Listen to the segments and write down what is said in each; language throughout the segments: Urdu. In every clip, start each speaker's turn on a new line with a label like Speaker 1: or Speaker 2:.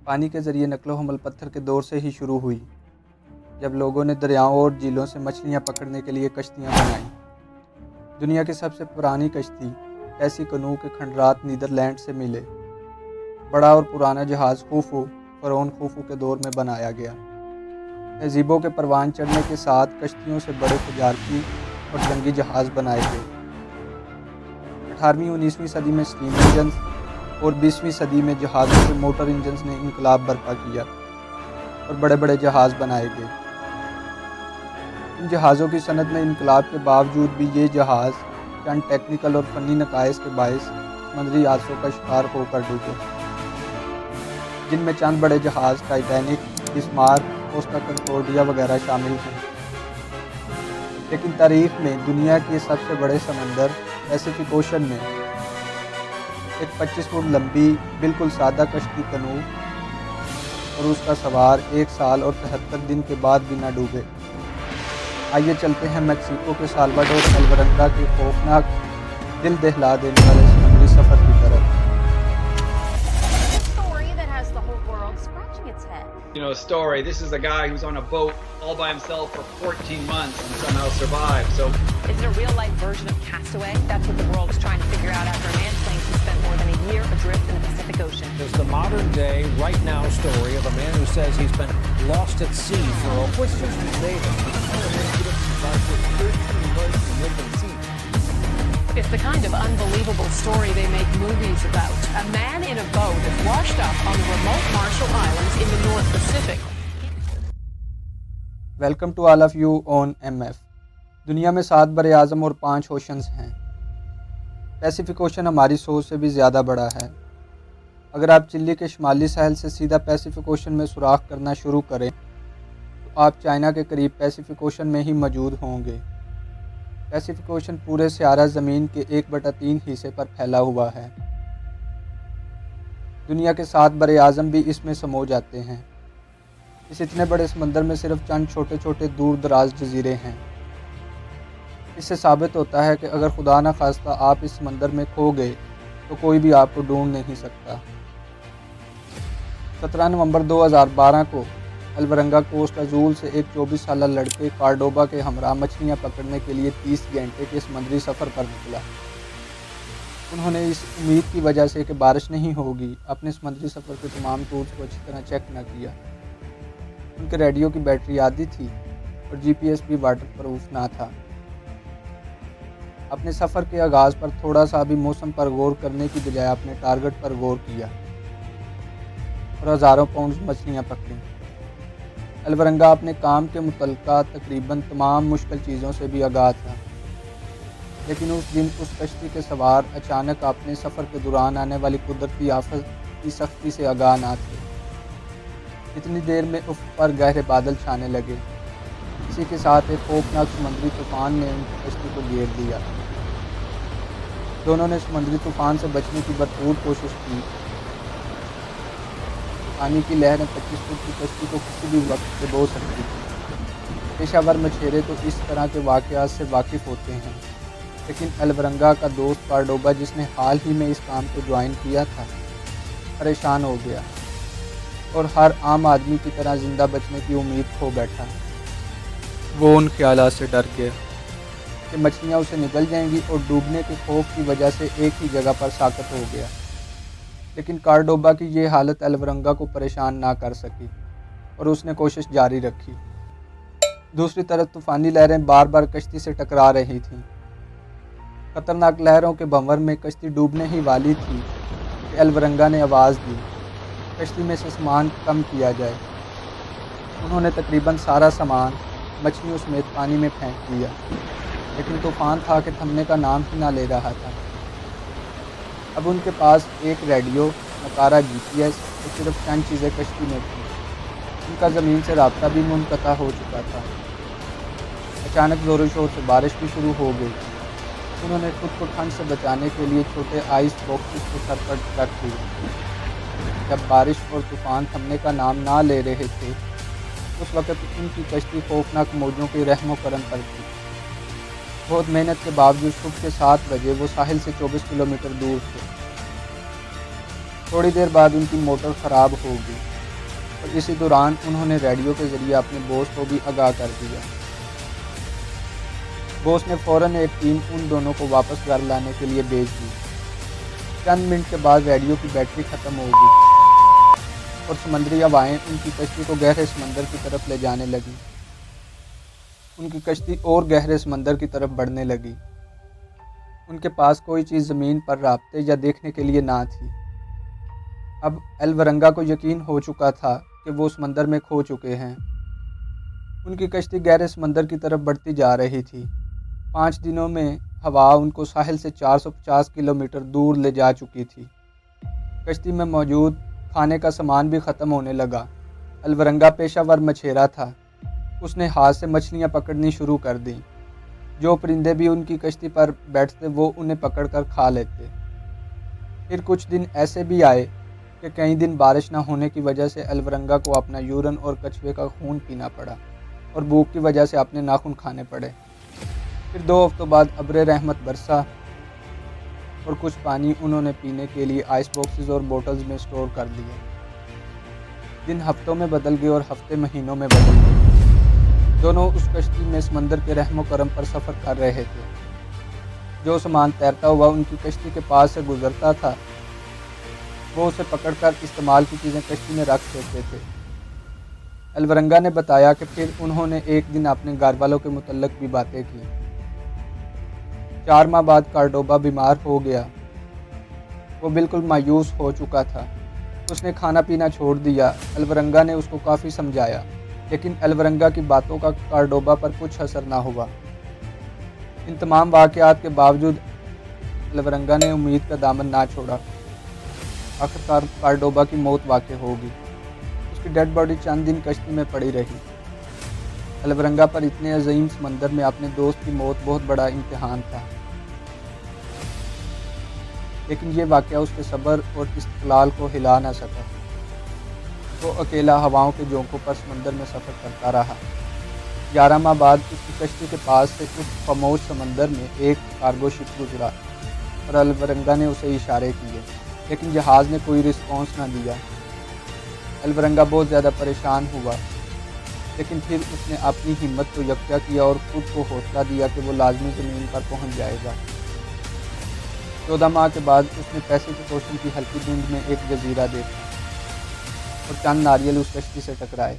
Speaker 1: پانی کے ذریعے نقل و حمل پتھر کے دور سے ہی شروع ہوئی، جب لوگوں نے دریاؤں اور جھیلوں سے مچھلیاں پکڑنے کے لیے کشتیاں بنائیں۔ دنیا کی سب سے پرانی کشتی ایسی کنو کے کھنڈرات نیدرلینڈ سے ملے۔ بڑا اور پرانا جہاز خوفو فرعون خوفو کے دور میں بنایا گیا۔ تہذیبوں کے پروان چڑھنے کے ساتھ کشتیوں سے بڑے تجارتی اور جنگی جہاز بنائے گئے۔ 18ویں 19ویں صدی میں اسٹیم انجنز اور 20ویں صدی میں جہازوں کے موٹر انجنز نے انقلاب برپا کیا اور بڑے بڑے جہاز بنائے گئے۔ ان جہازوں کی صنعت میں انقلاب کے باوجود بھی یہ جہاز چند ٹیکنیکل اور فنی نقائص کے باعث سمندری حادثوں کا شکار ہو کر ڈوبے، جن میں چند بڑے جہاز ٹائٹینک، بسمارک، کوسٹا کنکورڈیا وغیرہ شامل ہیں۔ لیکن تاریخ میں دنیا کے سب سے بڑے سمندر پیسیفک اوشن میں ایک 25 فٹ لمبی بالکل سادہ کشتی کنو اور اس کا سوار 1 سال اور 73 دن کے بعد بھی نہ ڈوبے۔ آئیے چلتے ہیں میکسیکو کے سالواڈور الورنگا کے خوفناک دل دہلا دینے والے سمندری سفر کی طرف۔
Speaker 2: You know, a story. This is a guy who's on a boat all by himself for 14 months and somehow survived. So,
Speaker 3: is it a real-life version of Castaway? That's what the world is trying to figure out after a man claims he spent more than a year adrift in the Pacific Ocean.
Speaker 4: There's the modern-day, right-now story of a man who says he's been lost at sea for a questions with David.
Speaker 3: It's the kind of unbelievable story they make movies about. A man in a boat is washed up on the remote Marshall Islands in the North Pacific.
Speaker 1: Welcome to all of you on MF۔ دنیا میں 7 بر اعظم اور 5 اوشنز ہیں۔ پیسیفک اوشن ہماری سوچ سے بھی زیادہ بڑا ہے۔ اگر آپ چلی کے شمالی ساحل سے سیدھا پیسیفک اوشن میں سوراخ کرنا شروع کریں تو آپ چائنا کے قریب پیسیفک اوشن میں ہی موجود ہوں گے۔ پیسیفک اوشن پورے سیارہ زمین کے 1/3 حصے پر پھیلا ہوا ہے۔ دنیا کے 7 بر اعظم بھی اس میں سمو جاتے ہیں۔ اس اتنے بڑے سمندر میں صرف چند چھوٹے چھوٹے دور دراز جزیرے ہیں۔ اس سے ثابت ہوتا ہے کہ اگر خدا نہ خواستہ آپ اس سمندر میں کھو گئے تو کوئی بھی آپ کو ڈھونڈ نہیں سکتا۔ 17 نومبر 2012 کو الورنگا کوسٹ ازول سے ایک 24 سالہ لڑکے کارڈوبا کے ہمراہ مچھلیاں پکڑنے کے لیے 30 گھنٹے کے سمندری سفر پر نکلا۔ انہوں نے اس امید کی وجہ سے کہ بارش نہیں ہوگی اپنے سمندری سفر کے تمام ٹولز کو اچھی طرح چیک نہ کیا۔ ان کے ریڈیو کی بیٹری آدھی تھی اور GPS بھی واٹر پروف نہ تھا۔ اپنے سفر کے آغاز پر تھوڑا سا بھی موسم پر غور کرنے کی بجائے اپنے ٹارگٹ پر غور کیا اور ہزاروں پاؤنڈز مچھلیاں پکڑیں۔ الورنگا اپنے کام کے متعلقہ تقریباً تمام مشکل چیزوں سے بھی آگاہ تھا، لیکن اس دن اس کشتی کے سوار اچانک اپنے سفر کے دوران آنے والی قدرتی آفت کی سختی سے آگاہ نہ تھے۔ اتنی دیر میں افق پر گہرے بادل چھانے لگے۔ اسی کے ساتھ ایک خوفناک سمندری طوفان نے ان کی کشتی کو گھیر لیا۔ دونوں نے سمندری طوفان سے بچنے کی بھرپور کوشش کی۔ پانی کی لہریں 25 فٹ کی کشتی کو کسی بھی وقت ڈبو سکتی تھیں۔ پیشہ ور مچھیرے تو اس طرح کے واقعات سے واقف ہوتے ہیں، لیکن الورنگا کا دوست کارڈوبا، جس نے حال ہی میں اس کام کو جوائن کیا تھا، پریشان ہو گیا اور ہر عام آدمی کی طرح زندہ بچنے کی امید کھو بیٹھا۔ وہ ان خیالات سے ڈر گیا کہ مچھلیاں اسے نگل جائیں گی اور ڈوبنے کے خوف کی وجہ سے ایک ہی جگہ پر ساکت ہو گیا۔ لیکن کارڈوبا کی یہ حالت الورنگا کو پریشان نہ کر سکی اور اس نے کوشش جاری رکھی۔ دوسری طرف طوفانی لہریں بار بار کشتی سے ٹکرا رہی تھیں۔ خطرناک لہروں کے بھنور میں کشتی ڈوبنے ہی والی تھی کہ الورنگا نے آواز دی، کشتی میں سے سامان کم کیا جائے۔ انہوں نے تقریباً سارا سامان مچھلیوں سمیت پانی میں پھینک دیا، لیکن طوفان تھا کہ تھمنے کا نام ہی نہ لے رہا تھا۔ اب ان کے پاس ایک ریڈیو، ناکارہ GPS اور صرف چند چیزیں کشتی میں تھیں۔ ان کا زمین سے رابطہ بھی منقطع ہو چکا تھا۔ اچانک زور و شور سے بارش بھی شروع ہو گئی۔ انہوں نے خود کو ٹھنڈ سے بچانے کے لیے چھوٹے آئس باکسز کو سر پر رکھ دیے۔ جب بارش اور طوفان تھمنے کا نام نہ لے رہے تھے، اس وقت ان کی کشتی خوفناک موجوں کے رحم و کرم پر تھی۔ بہت محنت کے باوجود صبح کے 7 بجے وہ ساحل سے 24 کلومیٹر دور تھے۔ تھوڑی دیر بعد ان کی موٹر خراب ہو گئی اور اسی دوران انہوں نے ریڈیو کے ذریعے اپنے باس کو بھی آگاہ کر دیا۔ باس نے فوراً ایک ٹیم ان دونوں کو واپس گھر لانے کے لیے بھیج دی۔ چند منٹ کے بعد ریڈیو کی بیٹری ختم ہو گئی اور سمندری ہوائیں ان کی کشتی کو گہرے سمندر کی طرف لے جانے لگیں۔ ان کی کشتی اور گہرے سمندر کی طرف بڑھنے لگی۔ ان کے پاس کوئی چیز زمین پر رابطے یا دیکھنے کے لیے نہ تھی۔ اب الورنگا کو یقین ہو چکا تھا کہ وہ سمندر میں کھو چکے ہیں۔ ان کی کشتی گہرے سمندر کی طرف بڑھتی جا رہی تھی۔ 5 دنوں میں ہوا ان کو ساحل سے 450 کلومیٹر دور لے جا چکی تھی۔ کشتی میں موجود کھانے کا سامان بھی ختم ہونے لگا۔ الورنگا پیشہ ور مچھیرا تھا۔ اس نے ہاتھ سے مچھلیاں پکڑنی شروع کر دیں۔ جو پرندے بھی ان کی کشتی پر بیٹھتے وہ انہیں پکڑ کر کھا لیتے۔ پھر کچھ دن ایسے بھی آئے کہ کئی دن بارش نہ ہونے کی وجہ سے الورنگا کو اپنا یورن اور کچھوے کا خون پینا پڑا اور بھوک کی وجہ سے اپنے ناخن کھانے پڑے۔ پھر 2 ہفتوں بعد ابر رحمت برسا اور کچھ پانی انہوں نے پینے کے لیے آئس باکسز اور بوٹلز میں سٹور کر لیے۔ دن ہفتوں میں بدل گئے اور ہفتے مہینوں میں بدل گئے۔ دونوں اس کشتی میں سمندر کے رحم و کرم پر سفر کر رہے تھے۔ جو سامان تیرتا ہوا ان کی کشتی کے پاس سے گزرتا تھا وہ اسے پکڑ کر استعمال کی چیزیں کشتی میں رکھ دیتے تھے۔ الورنگا نے بتایا کہ پھر انہوں نے ایک دن اپنے گھر والوں کے متعلق بھی باتیں کی۔ 4 ماہ بعد کارڈوبا بیمار ہو گیا۔ وہ بالکل مایوس ہو چکا تھا۔ اس نے کھانا پینا چھوڑ دیا۔ الورنگا نے اس کو کافی سمجھایا لیکن الورنگا کی باتوں کا کارڈوبا پر کچھ اثر نہ ہوا۔ ان تمام واقعات کے باوجود الورنگا نے امید کا دامن نہ چھوڑا۔ آخرکار کارڈوبا کی موت واقع ہوگی۔ اس کی ڈیڈ باڈی چند دن کشتی میں پڑی رہی۔ الورنگا پر اتنے عظیم سمندر میں اپنے دوست کی موت بہت بڑا امتحان تھا، لیکن یہ واقعہ اس کے صبر اور استقلال کو ہلا نہ سکا۔ وہ اکیلا ہواؤں کے جھونکوں پر سمندر میں سفر کرتا رہا۔ 11 ماہ بعد اس کی کشتی کے پاس سے اس خاموش سمندر میں ایک کارگو شپ گزرا اور الورنگا نے اسے اشارے کیے لیکن جہاز نے کوئی رسپانس نہ دیا۔ الورنگا بہت زیادہ پریشان ہوا لیکن پھر اس نے اپنی ہمت کو یکجا کیا اور خود کو حوصلہ دیا کہ وہ لازمی زمین پر پہنچ جائے گا۔ 14 ماہ کے بعد اس نے پیسیفک اوشن کی ہلکی دھند میں ایک جزیرہ دیکھا اور چند ناریل اس کشتی سے ٹکرائے۔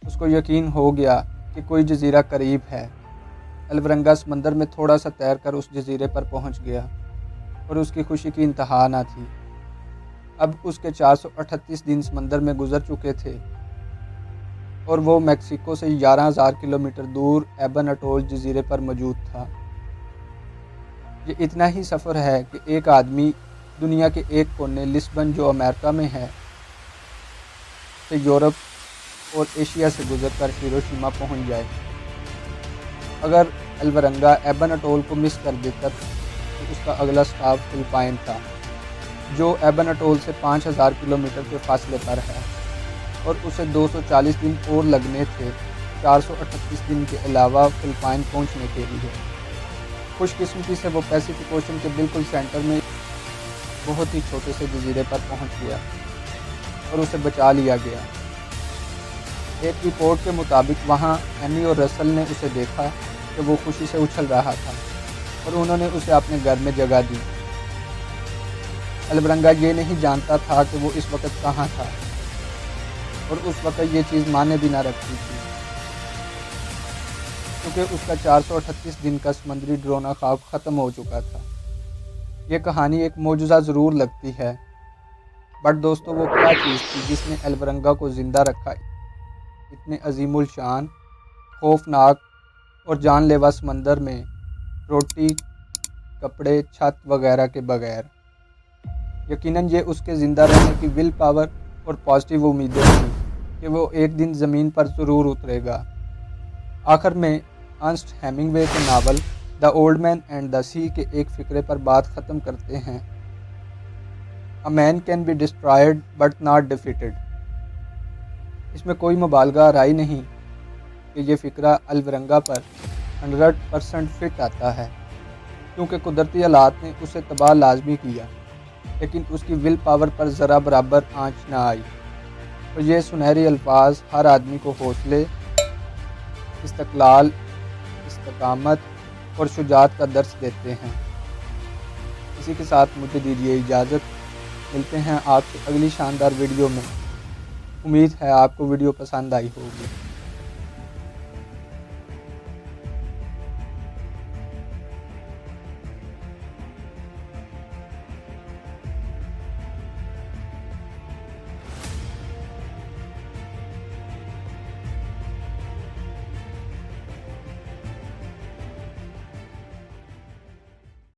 Speaker 1: اس کو یقین ہو گیا کہ کوئی جزیرہ قریب ہے۔ الورنگا سمندر میں تھوڑا سا تیر کر اس جزیرے پر پہنچ گیا اور اس کی خوشی کی انتہا نہ تھی۔ اب اس کے 438 دن سمندر میں گزر چکے تھے اور وہ میکسیکو سے 11,000 کلومیٹر دور ایبن اٹول جزیرے پر موجود تھا۔ یہ اتنا ہی سفر ہے کہ ایک آدمی دنیا کے ایک کونے لسبن جو امریکہ میں ہے سے یورپ اور ایشیا سے گزر کر ہیروشیما پہنچ جائے۔ اگر الورنگا ایبن اٹول کو مس کر دیتا تو اس کا اگلا سٹاپ فلپائن تھا جو ایبن اٹول سے 5,000 کلومیٹر کے فاصلے پر ہے اور اسے 240 دن اور لگنے تھے 438 دن کے علاوہ فلپائن پہنچنے کے لیے۔ خوش قسمتی سے وہ پیسیفک اوشن کے بالکل سینٹر میں بہت ہی چھوٹے سے جزیرے پر پہنچ گیا اور اسے بچا لیا گیا۔ ایک رپورٹ کے مطابق وہاں اینی اور رسل نے اسے دیکھا کہ وہ خوشی سے اچھل رہا تھا اور انہوں نے اسے اپنے گھر میں جگہ دی۔ الورنگا یہ نہیں جانتا تھا کہ وہ اس وقت کہاں تھا اور اس وقت یہ چیز معنی بھی نہ رکھتی تھی کیونکہ اس کا 438 دن کا سمندری ڈرونا خواب ختم ہو چکا تھا۔ یہ کہانی ایک معجزہ ضرور لگتی ہے، بٹ دوستو وہ کیا چیز تھی جس نے الورنگا کو زندہ رکھا اتنے عظیم الشان، خوفناک اور جان لیوا سمندر میں روٹی، کپڑے، چھت وغیرہ کے بغیر؟ یقیناً یہ اس کے زندہ رہنے کی ول پاور اور پازیٹیو امیدیں تھیں کہ وہ ایک دن زمین پر ضرور اترے گا۔ آخر میں ارنسٹ ہیمنگوے کے novel the old man and the sea کے ایک فقرے پر بات ختم کرتے ہیں، A man can be destroyed but not defeated۔ اس میں کوئی مبالغہ آرائی نہیں کہ یہ فقرہ الورنگا پر 100% فٹ آتا ہے کیونکہ قدرتی حالات نے اسے تباہ لازمی کیا لیکن اس کی ول پاور پر ذرا برابر آنچ نہ آئی۔ اور یہ سنہری الفاظ ہر آدمی کو حوصلے، استقلال، استقامت اور شجاعت کا درس دیتے ہیں۔ اسی کے ساتھ مجھے دیجیے اجازت، ملتے ہیں آپ سے اگلی شاندار ویڈیو میں۔ امید ہے آپ کو ویڈیو پسند آئی ہوگی۔